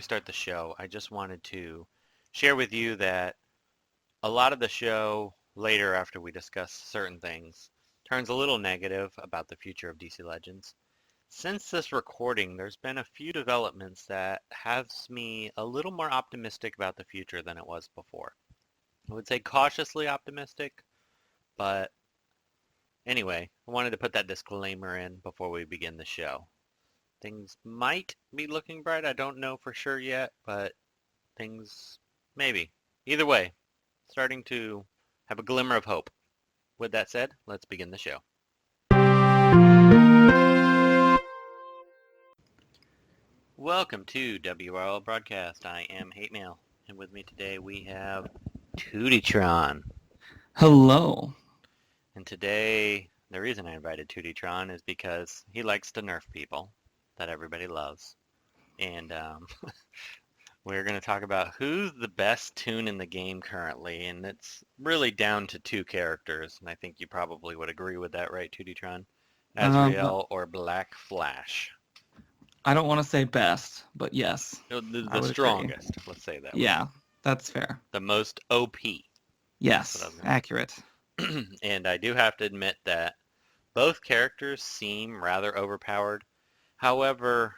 start the show, I just wanted to share with you that a lot of the show later after we discuss certain things turns a little negative about the future of DC Legends. Since this recording, there's been a few developments that has me a little more optimistic about the future than it was before. I would say cautiously optimistic, but anyway, I wanted to put that disclaimer in before we begin the show. Things might be looking bright. I don't know for sure yet, but things maybe. Either way, starting to have a glimmer of hope. With that said, let's begin the show. Welcome to WROL Broadcast. I am Hatemael, and with me today we have Tewtytron. Hello. And today, the reason I invited Tewtytron is because he likes to nerf people that everybody loves. And we're going to talk about who's the best toon in the game currently, and it's really down to two characters, and I think you probably would agree with that, right, Tewtytron? Azrael or Black Flash. I don't want to say best, but yes. The strongest, agree. Let's say that. Yeah, that's fair. The most OP. Yes, accurate. And I do have to admit that both characters seem rather overpowered. However,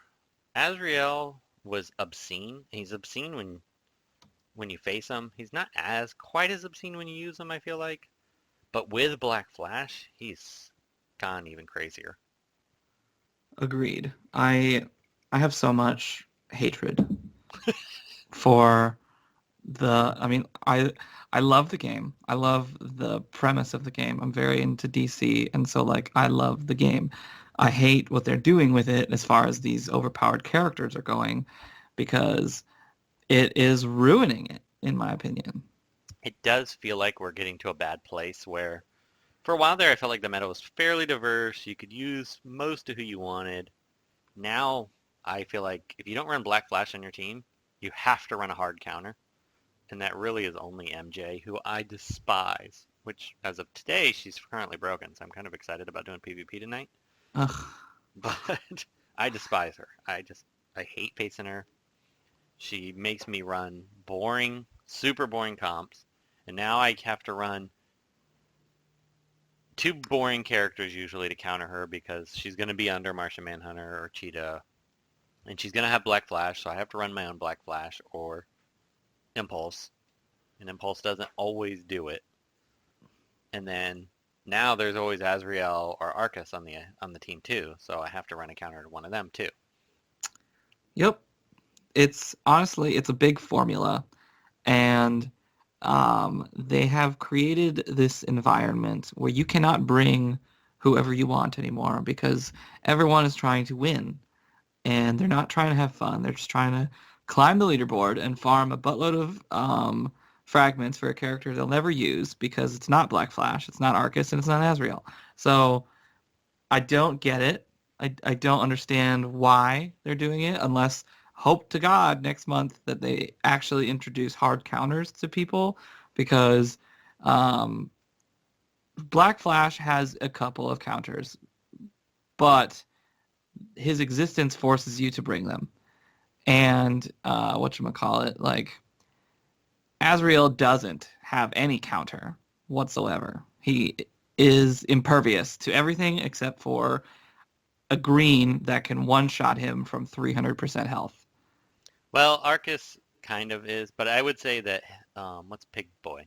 Azrael was obscene. He's obscene when you face him. He's not quite as obscene when you use him, I feel like. But with Black Flash, he's gone even crazier. Agreed. I have so much hatred for I love the game. I love the premise of the game. I'm very into DC, and so I love the game. I hate what they're doing with it as far as these overpowered characters are going, because it is ruining it, in my opinion. It does feel like we're getting to a bad place where, for a while there, I felt like the meta was fairly diverse. You could use most of who you wanted. Now, I feel like if you don't run Black Flash on your team, you have to run a hard counter. And that really is only MJ, who I despise. Which, as of today, she's currently broken. So I'm kind of excited about doing PvP tonight. Ugh. But I despise her. I hate facing her. She makes me run boring, super boring comps. And now I have to run two boring characters usually to counter her because she's going to be under Martian Manhunter or Cheetah. And she's going to have Black Flash, so I have to run my own Black Flash or Impulse. And Impulse doesn't always do it. And then now there's always Azrael or Arcus on the team too, so I have to run a counter to one of them too. Yep. It's a big formula, and they have created this environment where you cannot bring whoever you want anymore because everyone is trying to win, and they're not trying to have fun. They're just trying to climb the leaderboard and farm a buttload of fragments for a character they'll never use because it's not Black Flash, it's not Arcus, and it's not Azrael. So I don't get it. I don't understand why they're doing it, unless hope to God next month that they actually introduce hard counters to people, because Black Flash has a couple of counters, but his existence forces you to bring them. And whatchamacallit, Azrael doesn't have any counter whatsoever. He is impervious to everything except for a green that can one-shot him from 300% health. Well, Arcus kind of is, but I would say that, what's Pig Boy?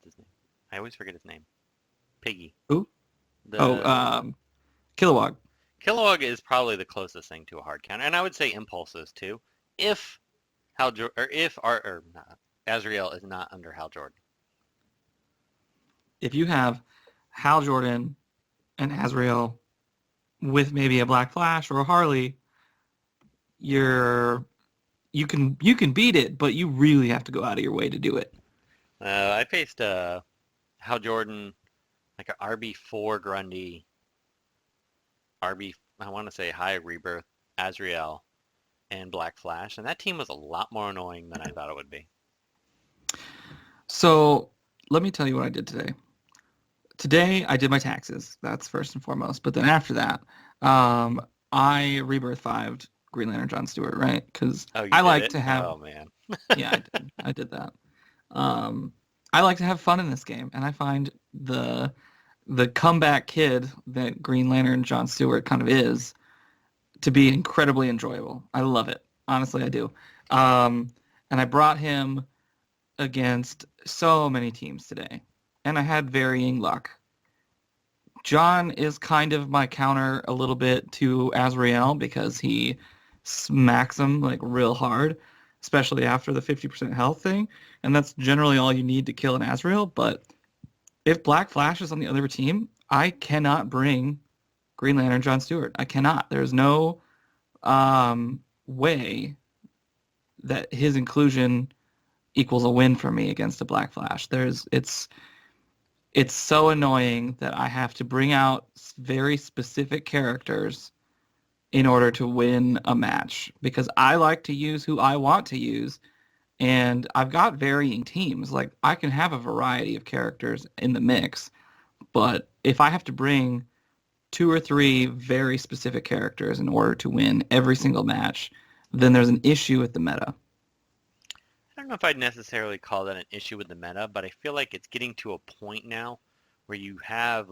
What's his name? I always forget his name. Piggy. Who? Kilowog. Kilowog is probably the closest thing to a hard counter, and I would say Impulses too, if Azrael is not under Hal Jordan. If you have Hal Jordan and Azrael with maybe a Black Flash or a Harley, you can beat it, but you really have to go out of your way to do it. I faced Hal Jordan, like an RB4 Grundy, I want to say High Rebirth, Azrael, and Black Flash, and that team was a lot more annoying than I thought it would be. So let me tell you what I did today. Today I did my taxes. That's first and foremost. But then after that, I Rebirth 5'd Green Lantern John Stewart, right? Because Oh, you I did like it? to have, Oh, man. yeah, I did that. Um, I like to have fun in this game, and I find the comeback kid that Green Lantern John Stewart kind of is to be incredibly enjoyable. I love it. Honestly, I do. Um, and I brought him against so many teams today, and I had varying luck. John is kind of my counter a little bit to Azrael because he smacks him like real hard, especially after the 50% health thing, and that's generally all you need to kill an Azrael. But if Black Flash is on the other team, I cannot bring Green Lantern John Stewart. I cannot. There's no way that his inclusion equals a win for me against a Black Flash. It's so annoying that I have to bring out very specific characters in order to win a match because I like to use who I want to use, and I've got varying teams. Like I can have a variety of characters in the mix, but if I have to bring two or three very specific characters in order to win every single match, then there's an issue with the meta. I don't know if I'd necessarily call that an issue with the meta, but I feel like it's getting to a point now where you have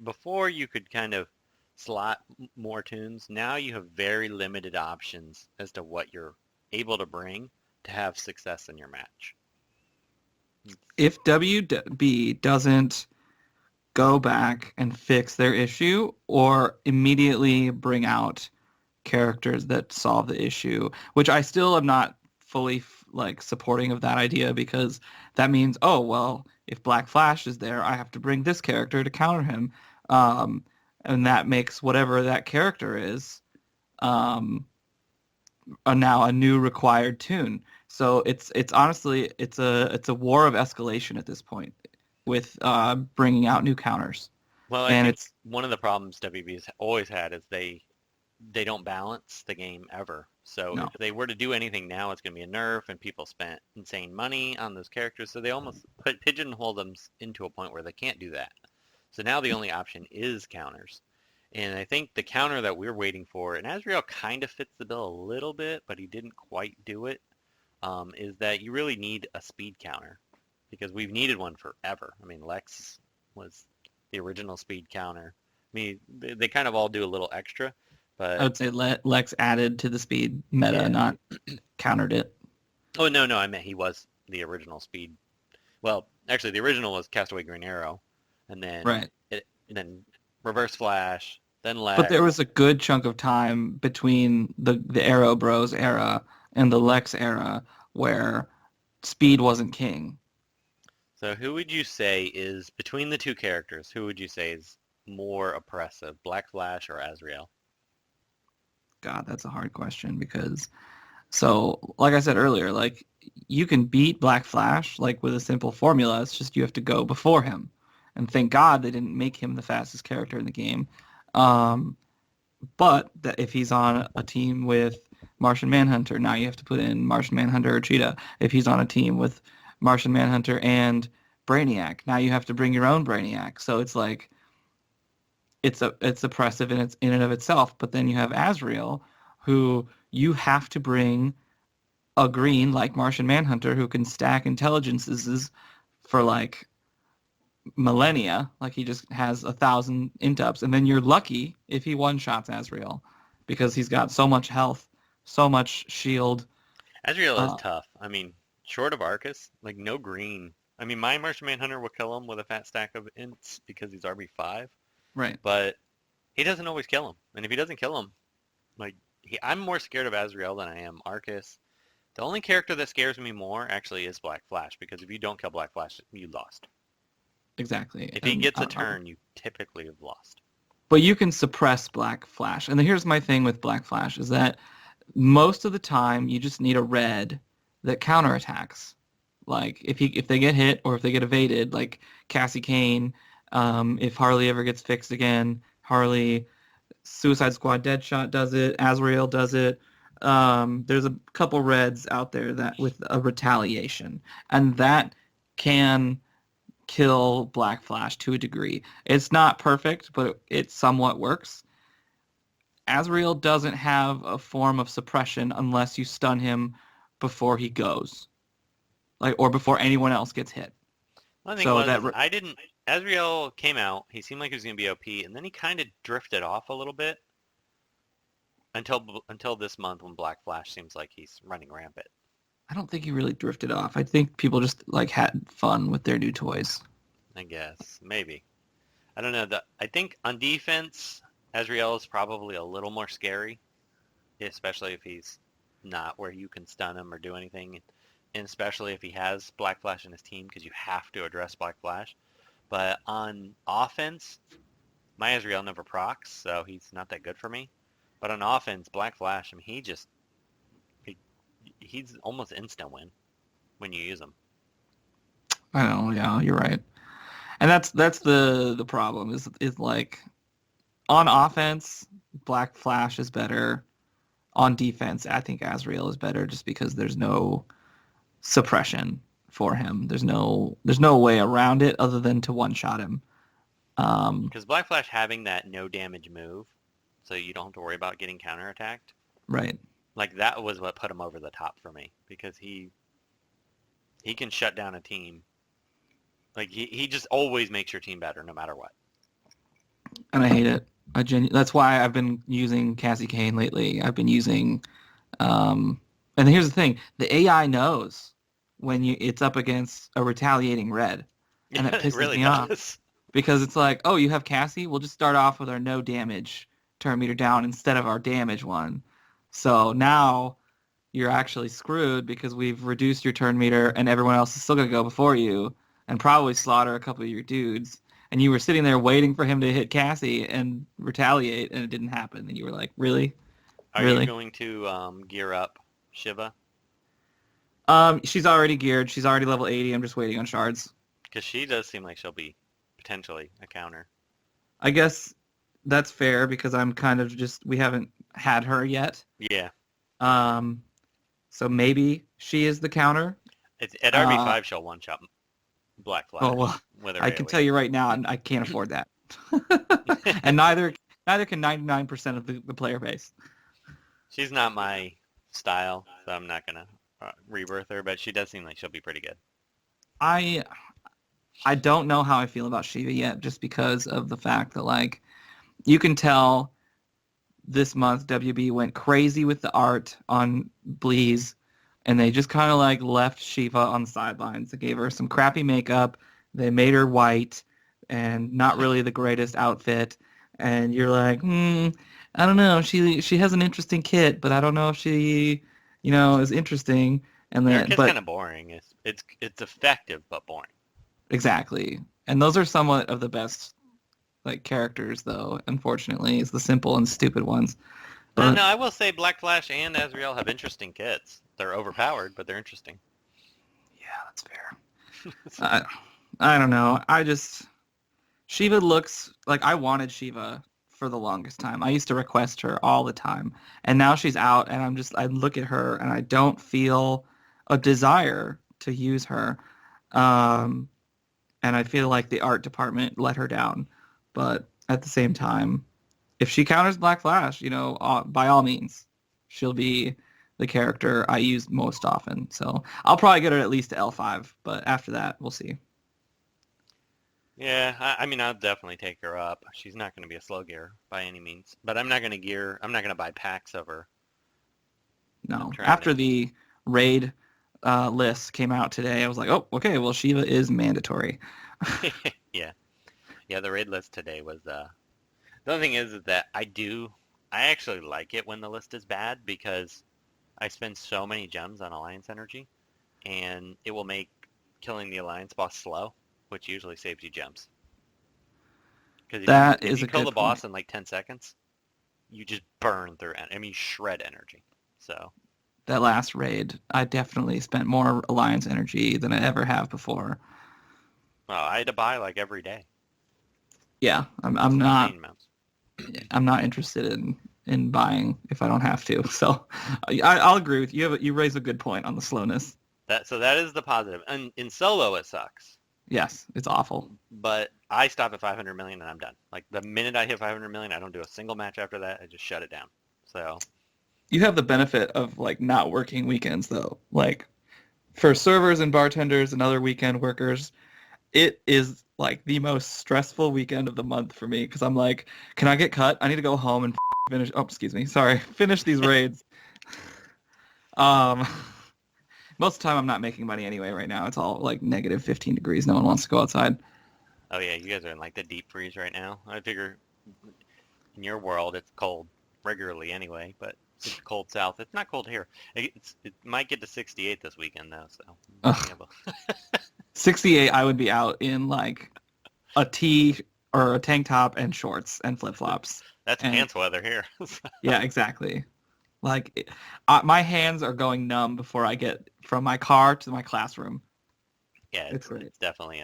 before you could kind of slot more tunes. Now you have very limited options as to what you're able to bring to have success in your match. If WB doesn't go back and fix their issue or immediately bring out characters that solve the issue, which I still am not fully like supporting of that idea because that means, oh, well, if Black Flash is there, I have to bring this character to counter him. Um, and that makes whatever that character is um, now a new required tune. So it's honestly it's a war of escalation at this point with bringing out new counters, Well, I and think it's one of the problems WB's always had is they don't balance the game ever. So no. if they were to do anything now, it's going to be a nerf, and people spent insane money on those characters. So they almost pigeonhole them into a point where they can't do that. So now the only option is counters. And I think the counter that we're waiting for, and Azrael kind of fits the bill a little bit, but he didn't quite do it, is that you really need a speed counter because we've needed one forever. I mean, Lex was the original speed counter. I mean, they kind of all do a little extra, I but would say Lex added to the speed meta, yeah. not countered it. Oh, no, no, I meant he was the original speed. Well, actually, the original was Castaway Green Arrow, and Right. then Reverse Flash, then But Lex. there was a good chunk of time between the Arrow Bros era and the Lex era where speed wasn't king. So who would you say is, between the two characters, who would you say is more oppressive, Black Flash or Azrael? God, that's a hard question because so like I said earlier, like you can beat Black Flash like with a simple formula. It's just you have to go before him. And thank God they didn't make him the fastest character in the game. Um, but that if he's on a team with Martian Manhunter, now you have to put in Martian Manhunter or Cheetah. If he's on a team with Martian Manhunter and Brainiac, now you have to bring your own Brainiac. So it's like it's oppressive in and of itself. But then you have Azrael, who you have to bring a green like Martian Manhunter who can stack intelligences for like millennia. Like he just has 1,000 intups, and then you're lucky if he one shots Azrael because he's got so much health, so much shield. Azrael is Uh, tough. I mean, short of Arcus, like no green. I mean, my Martian Manhunter will kill him with a fat stack of ints because he's RB5, right. but he doesn't always kill him. And if he doesn't kill him, like I'm more scared of Azrael than I am Arcus. The only character that scares me more actually is Black Flash because if you don't kill Black Flash, you lost. Exactly. If he And gets a turn, you typically have lost. but you can suppress Black Flash. And here's my thing with Black Flash is that most of the time you just need a red that counterattacks. Like if they get hit or if they get evaded, like Cassie Kane, if Harley ever gets fixed again, Harley, Suicide Squad Deadshot does it, Azrael does it. There's a couple reds out there that with a retaliation, and that can kill Black Flash to a degree. It's not perfect, but it somewhat works. Azrael doesn't have a form of suppression unless you stun him before he goes, like or before anyone else gets hit. One thing So was that is I didn't. Azrael came out. He seemed like he was going to be OP, and then he kind of drifted off a little bit until this month when Black Flash seems like he's running rampant. I don't think he really drifted off. I think people just like had fun with their new toys. I guess maybe. I don't know. I think on defense, Azrael is probably a little more scary, especially if he's not where you can stun him or do anything, and especially if he has Black Flash in his team because you have to address Black Flash. But on offense, my Azrael never procs, so he's not that good for me. But on offense, Black Flash, I mean, he he's almost instant win when you use him. I know, yeah, you're right. And that's the problem is like on offense, Black Flash is better. On defense, I think Azrael is better just because there's no suppression for him. There's no way around it other than to one shot him. Because Black Flash having that no damage move, so you don't have to worry about getting counterattacked, Right. like that was what put him over the top for me because he can shut down a team. Like he just always makes your team better no matter what. And I hate it. That's why I've been using Cassie Kane lately. I've been using, and here's the thing: the AI knows when it's up against a retaliating red, and it Yeah, it pisses really me off does. because it's like, oh, you have Cassie. We'll just start off with our no damage turn meter down instead of our damage one. So now you're actually screwed because we've reduced your turn meter, and everyone else is still gonna go before you and probably slaughter a couple of your dudes. And you were sitting there waiting for him to hit Cassie and retaliate, and it didn't happen. And you were like, really? Are you Really? going to gear up Shiva? She's already geared. She's already level 80. I'm just waiting on shards. Because she does seem like she'll be potentially a counter. I guess that's fair because I'm kind of just, we haven't had her yet. Yeah. Um, so maybe she is the counter. At RB5, she'll one-shot Black Flash Oh, well, with her I can AoE. tell you right now, I can't afford that. And neither can 99% of the player base. She's not my style, so I'm not going to rebirth her, but she does seem like she'll be pretty good. I I don't know how I feel about Shiva yet, just because of the fact that like you can tell this month WB went crazy with the art on Bleeze, and they just kind of like left Shiva on the sidelines. They gave her some crappy makeup. They made her white and not really the greatest outfit. And you're like, I don't know. She has an interesting kit, but I don't know if she, is interesting. And Her then, kit's but kind of boring. It's effective, but boring. exactly. And those are somewhat of the best like characters, though. Unfortunately, it's the simple and stupid ones. No, But no, I will say Black Flash and Azrael have interesting kits. They're overpowered, but they're interesting. yeah, that's fair. I don't know. Shiva looks like I wanted Shiva for the longest time. I used to request her all the time. And now she's out and I look at her and I don't feel a desire to use her. Um, and I feel like the art department let her down. But at the same time, if she counters Black Flash, by all means, she'll be the character I use most often. So I'll probably get her at least to L5, but after that, we'll see. Yeah, I mean, I'll definitely take her up. She's not going to be a slow gear by any means, but I'm not going to buy packs of her. I'm No. trying After to. the raid list came out today, I was like, oh, okay, well, Shiva is mandatory. Yeah, yeah. The raid list today was. The only thing is that I actually like it when the list is bad because I spend so many gems on Alliance energy, and it will make killing the Alliance boss slow, which usually saves you gems. Because if you That if is you a kill good the point. boss in like 10 seconds, you just burn through. I mean, shred energy. So, That last raid, I definitely spent more Alliance energy than I ever have before. well, I had to buy like every day, Yeah, I'm not insane amounts. I'm not interested in buying if I don't have to. So I'll agree with you. You raise a good point on the slowness. That is the positive. And in solo, it sucks Yes, it's awful. But I stop at 500 million and I'm done. Like the minute I hit 500 million, I don't do a single match after that. I just shut it down. So You have the benefit of like not working weekends though. Like for servers and bartenders and other weekend workers, it is like the most stressful weekend of the month for me because I'm like, can I get cut? I need to go home and finish. Oh, excuse me. Sorry. Finish these raids. Um, most of the time I'm not making money anyway right now. It's all like negative 15 degrees. No one wants to go outside. oh yeah, you guys are in like the deep freeze right now. I figure in your world it's cold regularly anyway, but it's cold south. It's not cold here. It might get to 68 this weekend though, so Ugh. yeah, but 68, I would be out in like a tee or a tank top and shorts and flip-flops. that's And pants weather here. yeah, exactly. Like my hands are going numb before I get from my car to my classroom. Yeah, It's great. it's definitely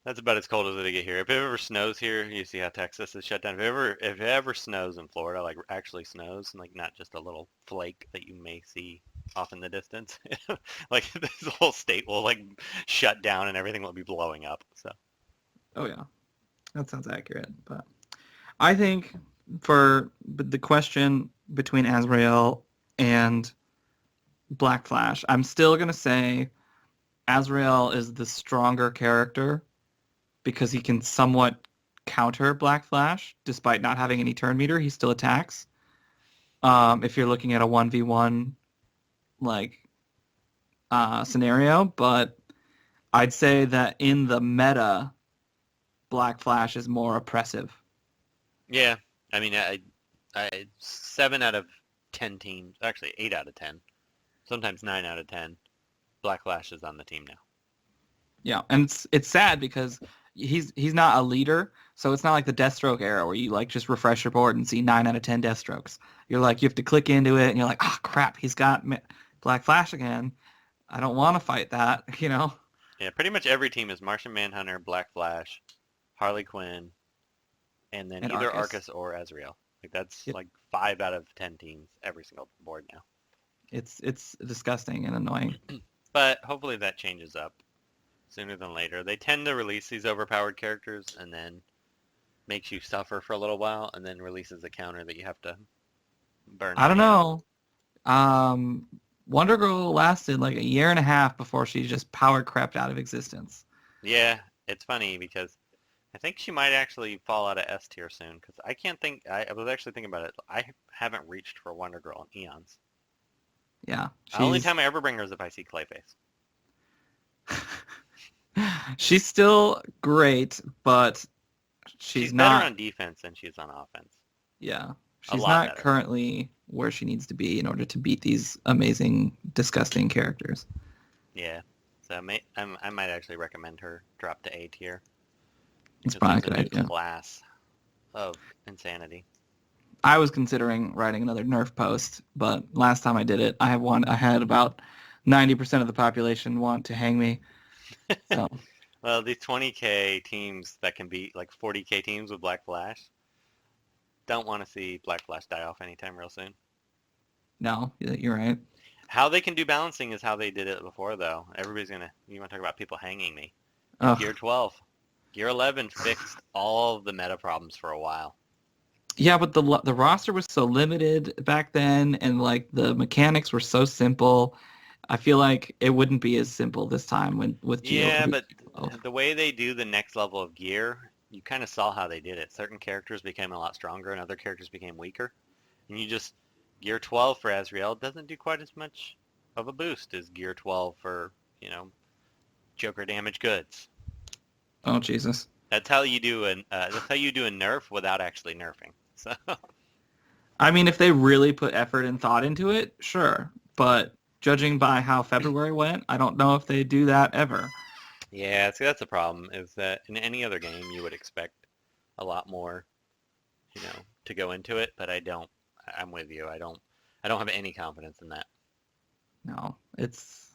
that's about as cold as it'll get here. If it ever snows here, you see how Texas is shut down. If it ever snows in Florida, like actually snows, and like not just a little flake that you may see off in the distance, like this whole state will like shut down and everything will be blowing up. So Oh yeah, that sounds accurate. But I think for the question between Azrael and Black Flash, I'm still gonna say Azrael is the stronger character because he can somewhat counter Black Flash despite not having any turn meter. He still attacks. If you're looking at a 1v1 like scenario, but I'd say that in the meta, Black Flash is more oppressive. yeah, I mean, I 7 out of 10 teams, actually 8 out of 10, sometimes 9 out of 10, Black Flash is on the team now. Yeah, and it's sad because he's not a leader, so it's not like the Deathstroke era where you like just refresh your board and see 9 out of 10 Deathstrokes. You're like you have to click into it and you're like, ah, crap, he's got Black Flash again. I don't want to fight that, you know. Yeah, pretty much every team is Martian Manhunter, Black Flash, Harley Quinn, and then And either Arcus, Arcus or Azrael. Like that's it, like 5 out of 10 teams every single board now. it's disgusting and annoying. But hopefully that changes up sooner than later. They tend to release these overpowered characters and then makes you suffer for a little while and then releases a counter that you have to burn I don't money on. know. Um, Wonder Girl lasted like a year and a half before she just power crept out of existence. Yeah, it's funny because I think she might actually fall out of S tier soon because I can't think. I was actually thinking about it. I haven't reached for Wonder Girl in eons. Yeah, The only she's time I ever bring her is if I see Clayface. she's still great, but She's she's better not. on defense than she is on offense. Yeah, A she's lot not better. currently where she needs to be in order to beat these amazing, disgusting characters. Yeah. So I might actually recommend her drop to A tier It's because probably a there's a good new idea. class of insanity. I was considering writing another Nerf post, but last time I did it, I had about 90% of the population want to hang me. So Well, these 20K teams that can beat like 40K teams with Black Flash don't want to see Black Flash die off anytime real soon. no, you're right. How they can do balancing is how they did it before, though. Everybody's gonna. You want to talk about people hanging me? In Gear Ugh. 12, Gear 11 fixed all of the meta problems for a while. Yeah, but the roster was so limited back then, and like the mechanics were so simple. I feel like it wouldn't be as simple this time when with Geo Yeah, with but G12. the way they do the next level of gear, you kind of saw how they did it. Certain characters became a lot stronger, and other characters became weaker. And you just Gear 12 for Azrael doesn't do quite as much of a boost as Gear 12 for Joker damage goods. Oh Jesus. That's how you do a nerf without actually nerfing. So I mean, if they really put effort and thought into it, sure. But judging by how February went, I don't know if they do that ever. yeah, see that's the problem is that in any other game you would expect a lot more, to go into it, but I don't. I'm with you. I don't have any confidence in that. No, it's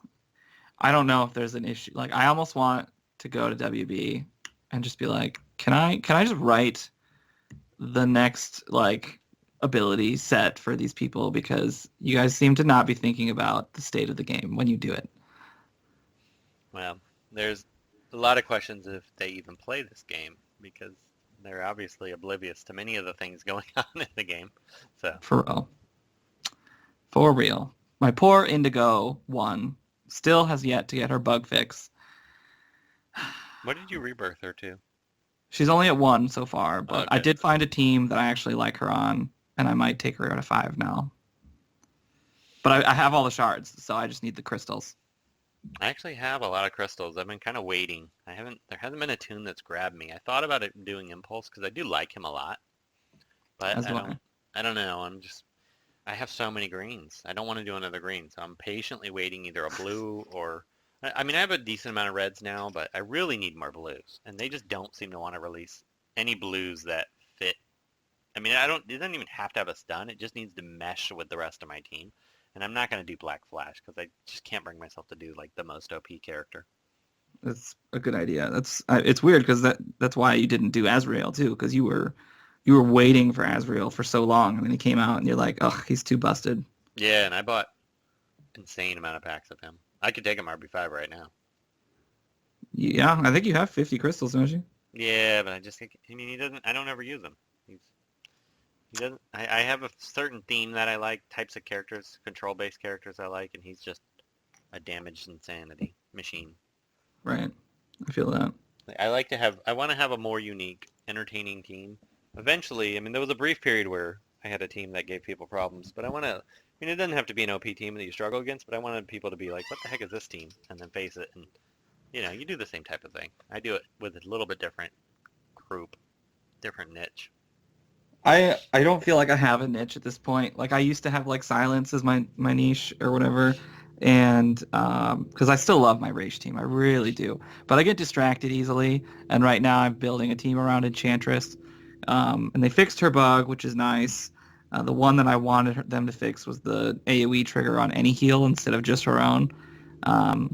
I don't know if there's an issue. Like I almost want to go to WB and just be like, can I just write the next like ability set for these people because you guys seem to not be thinking about the state of the game when you do it. Well, there's a lot of questions if they even play this game because they're obviously oblivious to many of the things going on in the game. So For real. For real. My poor Indigo 1 still has yet to get her bug fix. what did you rebirth her to? She's only at 1 so far, but I Okay. did find a team that I actually like her on, and I might take her out of 5 now. But I have all the shards, so I just need the crystals. I actually have a lot of crystals. I've been kind of waiting. There hasn't been a tune that's grabbed me. I thought about it doing Impulse because I do like him a lot, but As do I. I don't know. I have so many greens. I don't want to do another green, so I'm patiently waiting either a blue or, I mean, I have a decent amount of reds now, but I really need more blues, and they just don't seem to want to release any blues that fit. I mean, it doesn't even have to have a stun. It just needs to mesh with the rest of my team. And I'm not going to do Black Flash because I just can't bring myself to do like the most OP character. That's a good idea. It's weird because that's why you didn't do Azrael too, because you were waiting for Azrael for so long, and then he came out, and you're like, oh, he's too busted. Yeah, and I bought insane amount of packs of him. I could take him RB5 right now. Yeah, I think you have 50 crystals, don't you? Yeah, but I mean, he doesn't, I don't ever use him. He doesn't, I have a certain theme that I like, types of characters, control-based characters I like, and he's just a damaged insanity machine. Right. I feel that. I want to have a more unique, entertaining team. Eventually, I mean, there was a brief period where I had a team that gave people problems, but I mean, it doesn't have to be an OP team that you struggle against, but I wanted people to be like, what the heck is this team? And then face it, and, you do the same type of thing. I do it with a little bit different group, different niche. I don't feel like I have a niche at this point. Like I used to have like silence as my niche or whatever, and because I still love my rage team, I really do. But I get distracted easily, and right now I'm building a team around Enchantress, and they fixed her bug, which is nice. The one that I wanted them to fix was the AoE trigger on any heal instead of just her own.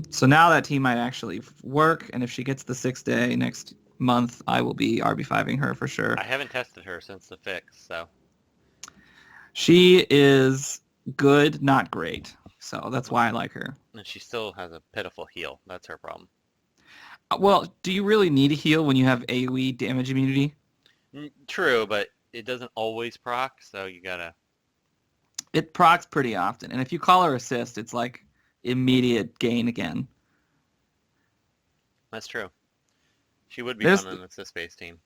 So now that team might actually work, and if she gets the 6th day next month, I will be RB5ing her for sure. I haven't tested her since the fix, so. She is good, not great. So that's why I like her. And she still has a pitiful heal. That's her problem. Well, do you really need a heal when you have AoE damage immunity? True, but it doesn't always proc, so you gotta. It procs pretty often, and if you call her assist, it's like immediate gain again. That's true. She would be There's, fun on an assist-based team.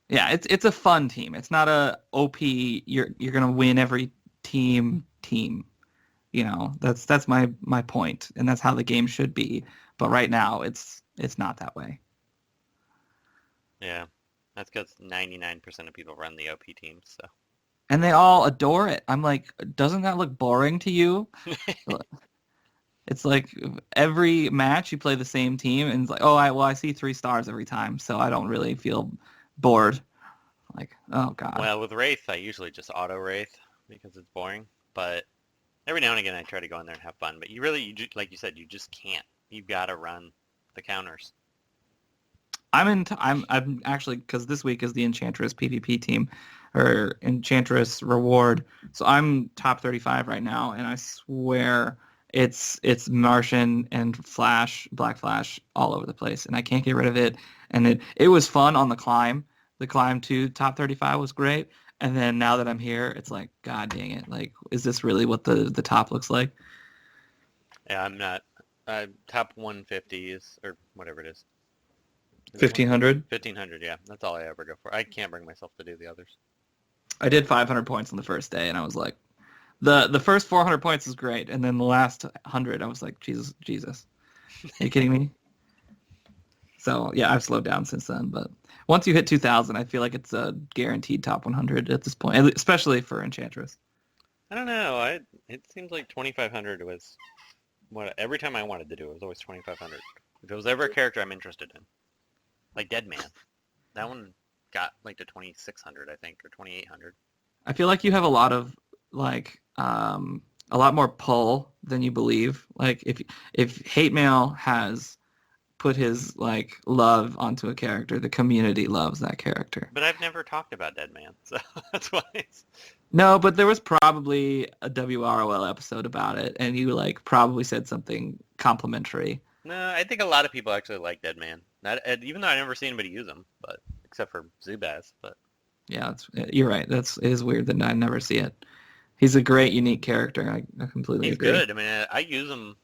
yeah, it's a fun team. It's not a OP. You're gonna win every team. That's my point, and that's how the game should be. But right now, it's not that way. Yeah, that's because 99% of people run the OP teams. So. And they all adore it. I'm like, doesn't that look boring to you? It's like every match you play the same team, and it's like, oh, I see 3 stars every time, so I don't really feel bored. Like, oh god. Well, with Wraith, I usually just auto Wraith because it's boring. But every now and again, I try to go in there and have fun. But like you said, you just can't. You've got to run the counters. I'm actually, because this week is the Enchantress PvP team, or Enchantress reward. So I'm top 35 right now, and I swear it's Martian and Flash, Black Flash, all over the place, and I can't get rid of it. And it was fun on the climb. The climb to top 35 was great. And then now that I'm here, it's like, god dang it. Like, is this really what the top looks like? Yeah, I'm not. Top 150 is, or whatever it is. 1,500? 1,500, yeah. That's all I ever go for. I can't bring myself to do the others. I did 500 points on the first day, and I was like, the first 400 points is great, and then the last 100, I was like, Jesus. Are you kidding me? So, yeah, I've slowed down since then, but once you hit 2,000, I feel like it's a guaranteed top 100 at this point, especially for Enchantress. I don't know. It seems like 2,500 was every time I wanted to do it was always 2,500. If it was ever a character I'm interested in, like Deadman, that one got like to 2,600, I think, or 2,800. I feel like you have a lot of like a lot more pull than you believe. Like if Hatemael has put his like love onto a character, the community loves that character. But I've never talked about Deadman, so that's why. No, but there was probably a WROL episode about it, and you like probably said something complimentary. No, I think a lot of people actually like Dead Man. Not even though I never seen anybody use him, but except for Zubaz. But Yeah, you're right. It is weird that I never see it. He's a great, unique character. I completely he's agree. good. I mean, I use him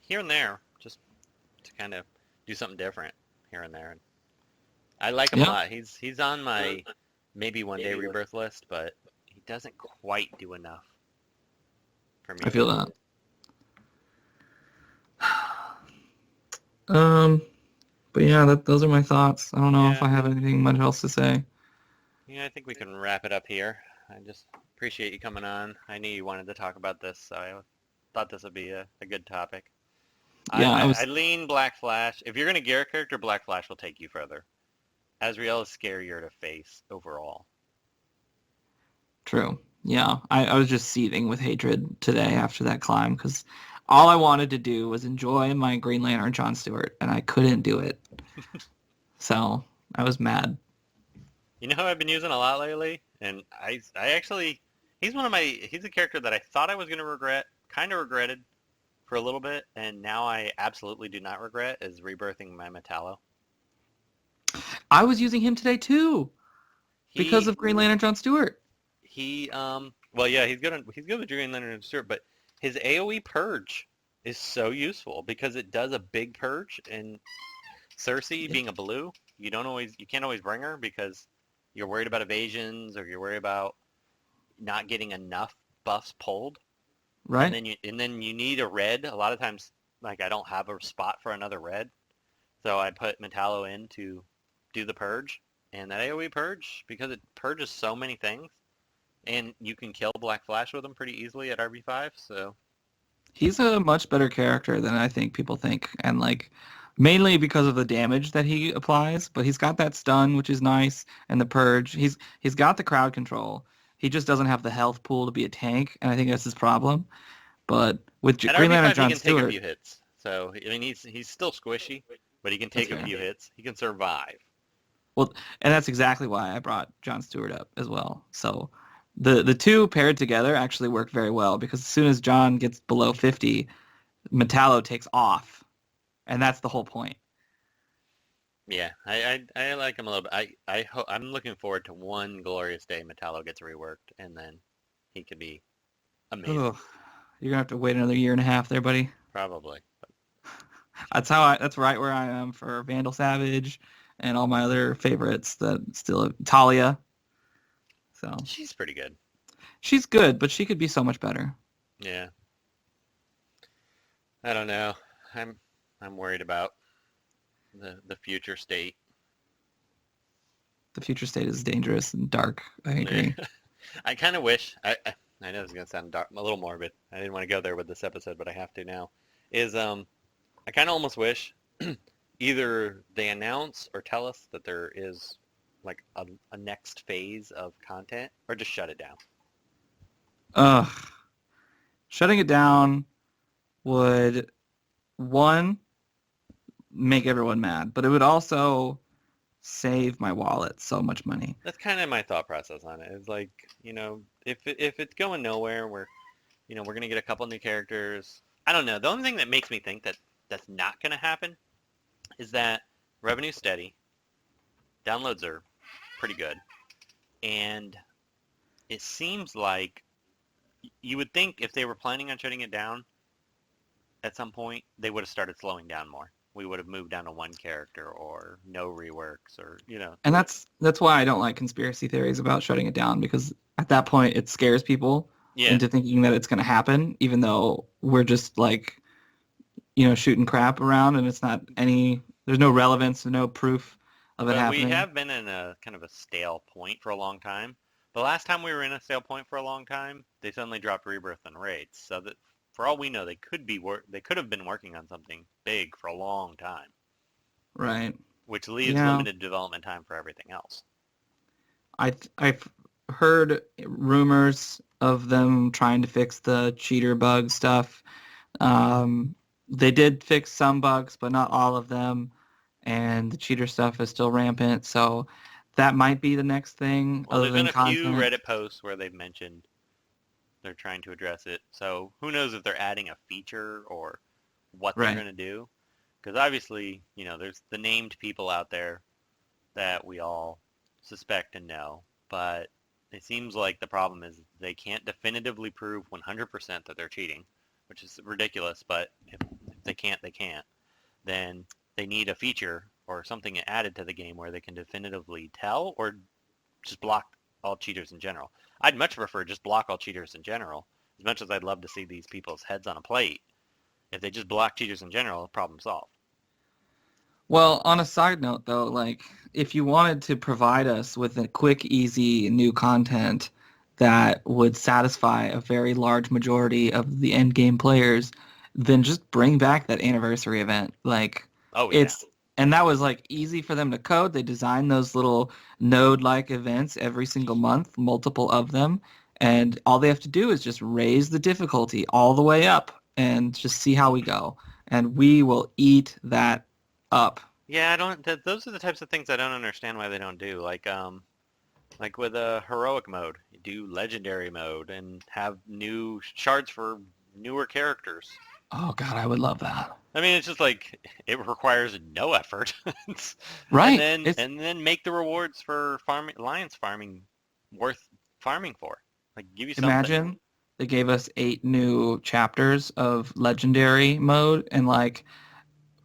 here and there just to kind of do something different here and there. I like him a Yeah, lot. He's on my maybe one day rebirth list, but he doesn't quite do enough for I me feel yet. that. Um, but yeah, those are my thoughts. I don't know if Yeah, I have anything much else to say. yeah, I think we can wrap it up here. I just appreciate you coming on. I knew you wanted to talk about this, so I thought this would be a good topic. Yeah, I lean Black Flash. If you're going to gear a character, Black Flash will take you further. Azrael is scarier to face overall. true. Yeah, I was just seething with hatred today after that climb because all I wanted to do was enjoy my Green Lantern John Stewart, and I couldn't do it. So I was mad. You know who I've been using a lot lately? And I actually, he's a character that I thought I was going to regret, kind of regretted for a little bit, and now I absolutely do not regret, is rebirthing my Metallo. I was using him today too because He of Green Lantern John Stewart. well, yeah, he's good with Green Lantern and Stewart, but his AoE purge is so useful because it does a big purge, and Cersei Yeah. being a blue, you can't always bring her because you're worried about evasions or you're worried about not getting enough buffs pulled, Right? and then you need a red. A lot of times, like I don't have a spot for another red, so I put Metallo in to do the purge, and that AoE purge because it purges so many things, and you can kill Black Flash with him pretty easily at RB5. So He's a much better character than I think people think, and like mainly because of the damage that he applies. But he's got that stun, which is nice, and the purge. He's got the crowd control. He just doesn't have the health pool to be a tank, and I think that's his problem. But with at Green Lantern RB5 he John can take a Stewart, few hits. So I mean he's still squishy, but he can that's take a fair. few hits. He can survive. Well, and that's exactly why I brought John Stewart up as well. So the two paired together actually work very well because as soon as John gets below 50, Metallo takes off, and that's the whole point. Yeah, I like him a little bit. I'm looking forward to one glorious day Metallo gets reworked, and then he could be amazing. Ugh, you're gonna have to wait another year and a half there, buddy. Probably. That's right where I am for Vandal Savage and all my other favorites that still Talia. So She's pretty good. she's good, but she could be so much better. Yeah. I don't know. I'm I'm worried about the future state. The future state is dangerous and dark. I Yeah. agree. I kind of wish I know this is gonna sound a little morbid. I didn't want to go there with this episode, but I have to now. Is I kind of almost wish either they announce or tell us that there is like a next phase of content, or just shut it down. Ugh. Shutting it down would one make everyone mad, but it would also save my wallet so much money. That's kind of my thought process on it. It's like, if it's going nowhere, we're gonna get a couple new characters. I don't know. The only thing that makes me think that that's not gonna happen is that revenue's steady, downloads are pretty good, and it seems like you would think if they were planning on shutting it down at some point, they would have started slowing down more. We would have moved down to one. Or no reworks, or. And that's why I don't like conspiracy theories about shutting it down because at that point it scares people Yeah. into thinking that it's going to happen, even though we're just like, shooting crap around and there's no relevance, no proof of it But we happening. have been in a kind of a stale point for a long time. The last time we were in a stale point for a long time, they suddenly dropped Rebirth and Raids. So that, for all we know, they could have been working on something big for a long time, Right. which leaves Yeah. limited development time for everything else. I've heard rumors of them trying to fix the cheater bug stuff. They did fix some bugs, but not all of them, and the cheater stuff is still rampant. So that might be the next thing, Well, other there's been than a few content. Reddit posts where they've mentioned they're trying to address it. So who knows if they're adding a feature or what they're Right. going to do. Because obviously, there's the named people out there that we all suspect and know, but it seems like the problem is they can't definitively prove 100% that they're cheating, which is ridiculous, but if they can't, they can't. Then they need a feature or something added to the game where they can definitively tell, or just block all cheaters in general. I'd much prefer just block all cheaters in general, as much as I'd love to see these people's heads on a plate. If they just block cheaters in general, problem solved. Well, on a side note, though, like if you wanted to provide us with a quick, easy new content that would satisfy a very large majority of the end game players, then just bring back that anniversary event. Like Oh yeah. and that was like easy for them to code. They designed those little node-like events every single month, multiple of them, and all they have to do is just raise the difficulty all the way up and just see how we go. And we will eat that up. Yeah, I don't. Those are the types of things I don't understand why they don't do. Like with a heroic mode, you do legendary mode and have new shards for newer characters. Oh God, I would love that. I mean, it's just like it requires no effort. Right. And then make the rewards for alliance farming worth farming for. Like give you something. Imagine they gave us 8 new chapters of legendary mode, and like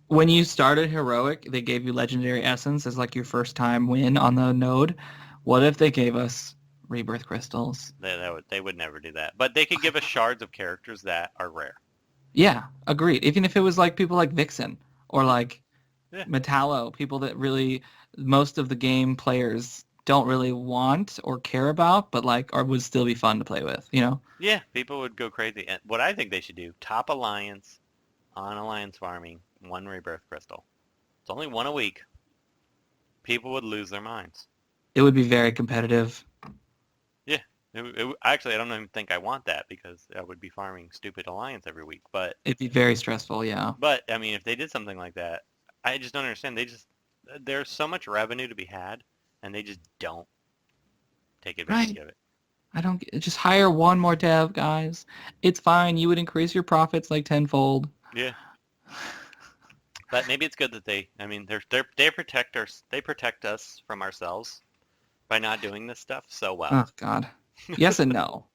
when you started heroic, they gave you legendary essence as like your first time win on the node. What if they gave us rebirth crystals? They would never do that. But they could give us shards of characters that are rare. Yeah, agreed. Even if it was like people like Vixen or like Yeah. Metallo, people that really most of the game players don't really want or care about, but like or would still be fun to play with, you know? Yeah, people would go crazy. And what I think they should do, top alliance on alliance farming, 1 rebirth crystal. It's only 1 a week. People would lose their minds. It would be very competitive. Yeah. Actually, I don't even think I want that because I would be farming stupid alliance every week. But It'd be very stressful, yeah. I mean, if they did something like that, I just don't understand. There's so much revenue to be had, and they just don't take advantage of it. I don't just hire one more dev, guys. It's fine. You would increase your profits like tenfold. Yeah. But maybe it's good that they protect us from ourselves by not doing this stuff so well. Oh God. Yes and no.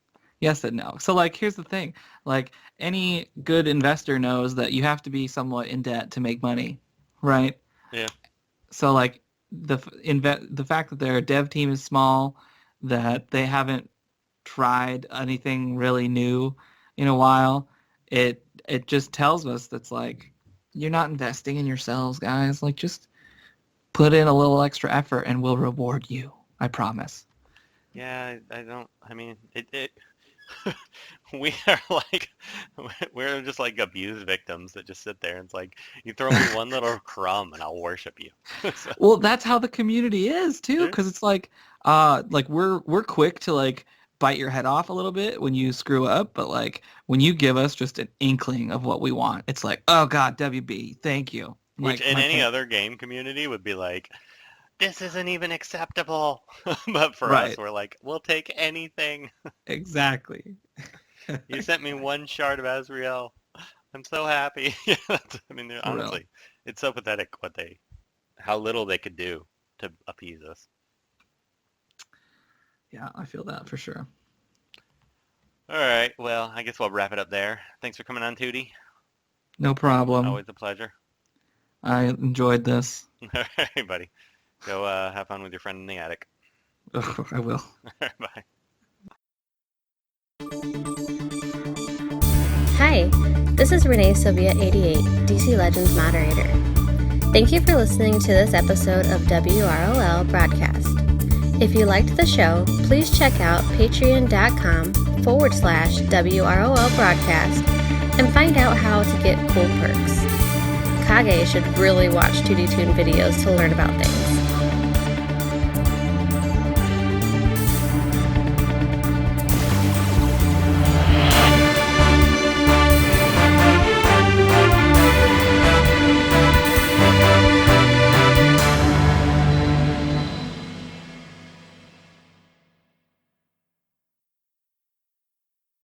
Yes and no. So like here's the thing. Like any good investor knows that you have to be somewhat in debt to make money, right? Yeah. So like the fact that their dev team is small, that they haven't tried anything really new in a while, it just tells us that's like you're not investing in yourselves, guys. Like just put in a little extra effort and we'll reward you. I promise. Yeah, I don't. I mean, we are like, we're just like abused victims that just sit there and it's like, you throw me one little crumb and I'll worship you. So, Well, that's how the community is too, because it's like we're quick to like bite your head off a little bit when you screw up, but like when you give us just an inkling of what we want, it's like, oh God, WB, thank you. which Like in my any parents- other game community would be like, this isn't even acceptable. But for us, Right. we're like, we'll take anything. Exactly. You sent me 1 shard of Azrael. I'm so happy. I mean, honestly, it's so pathetic how little they could do to appease us. Yeah, I feel that for sure. All right, well, I guess we'll wrap it up there. Thanks for coming on, Tootie. No problem. Always a pleasure. I enjoyed this. All right, buddy. Go have fun with your friend in the attic. I will. Bye. Hi, this is Renee Sylvia 88, DC Legends moderator. Thank you for listening to this episode of WROL Broadcast. If you liked the show, please check out patreon.com/WROL Broadcast and find out how to get cool perks. Kage should really watch 2D Tune videos to learn about things.